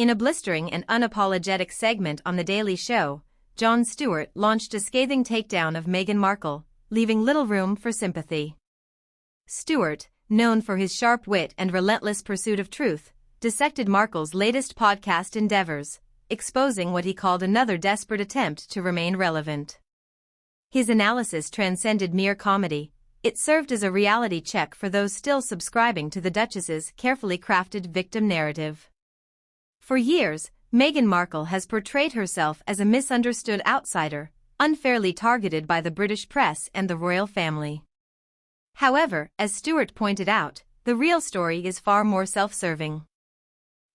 In a blistering and unapologetic segment on The Daily Show, Jon Stewart launched a scathing takedown of Meghan Markle, leaving little room for sympathy. Stewart, known for his sharp wit and relentless pursuit of truth, dissected Markle's latest podcast endeavors, exposing what he called another desperate attempt to remain relevant. His analysis transcended mere comedy. It served as a reality check for those still subscribing to the Duchess's carefully crafted victim narrative. For years, Meghan Markle has portrayed herself as a misunderstood outsider, unfairly targeted by the British press and the royal family. However, as Stewart pointed out, the real story is far more self-serving.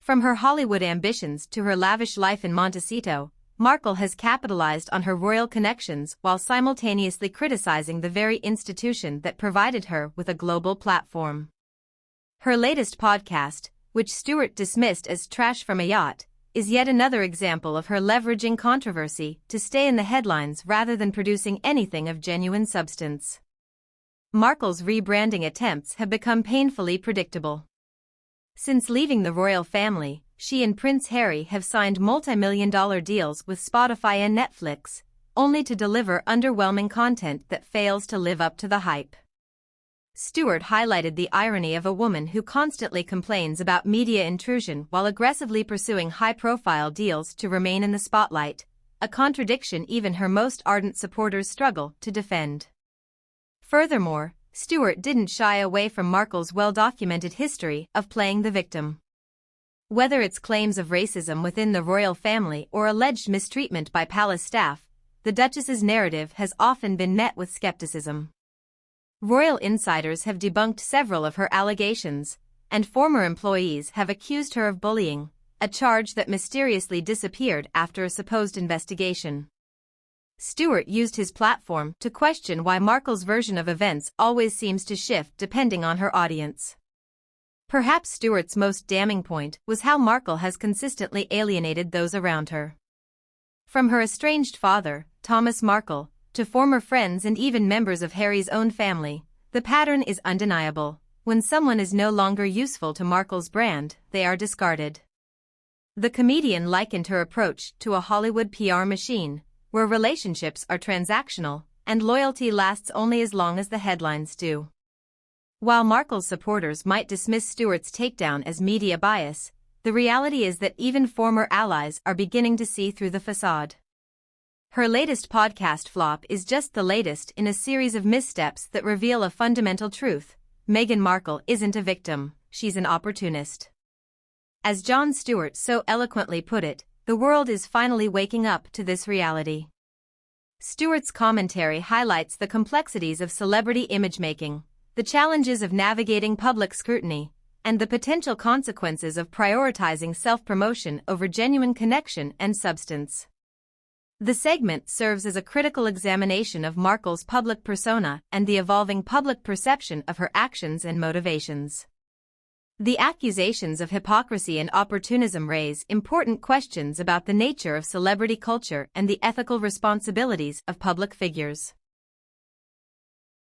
From her Hollywood ambitions to her lavish life in Montecito, Markle has capitalized on her royal connections while simultaneously criticizing the very institution that provided her with a global platform. Her latest podcast, which Stewart dismissed as trash from a yacht, is yet another example of her leveraging controversy to stay in the headlines rather than producing anything of genuine substance. Markle's rebranding attempts have become painfully predictable. Since leaving the royal family, she and Prince Harry have signed multi-million-dollar deals with Spotify and Netflix, only to deliver underwhelming content that fails to live up to the hype. Stewart highlighted the irony of a woman who constantly complains about media intrusion while aggressively pursuing high-profile deals to remain in the spotlight, a contradiction even her most ardent supporters struggle to defend. Furthermore, Stewart didn't shy away from Markle's well-documented history of playing the victim. Whether it's claims of racism within the royal family or alleged mistreatment by palace staff, the Duchess's narrative has often been met with skepticism. Royal insiders have debunked several of her allegations, and former employees have accused her of bullying, a charge that mysteriously disappeared after a supposed investigation. Stewart used his platform to question why Markle's version of events always seems to shift depending on her audience. Perhaps Stewart's most damning point was how Markle has consistently alienated those around her. From her estranged father, Thomas Markle, to former friends and even members of Harry's own family, the pattern is undeniable. When someone is no longer useful to Markle's brand, they are discarded. The comedian likened her approach to a Hollywood PR machine, where relationships are transactional and loyalty lasts only as long as the headlines do. While Markle's supporters might dismiss Stewart's takedown as media bias, the reality is that even former allies are beginning to see through the facade. Her latest podcast flop is just the latest in a series of missteps that reveal a fundamental truth: Meghan Markle isn't a victim, she's an opportunist. As Jon Stewart so eloquently put it, the world is finally waking up to this reality. Stewart's commentary highlights the complexities of celebrity image-making, the challenges of navigating public scrutiny, and the potential consequences of prioritizing self-promotion over genuine connection and substance. The segment serves as a critical examination of Markle's public persona and the evolving public perception of her actions and motivations. The accusations of hypocrisy and opportunism raise important questions about the nature of celebrity culture and the ethical responsibilities of public figures.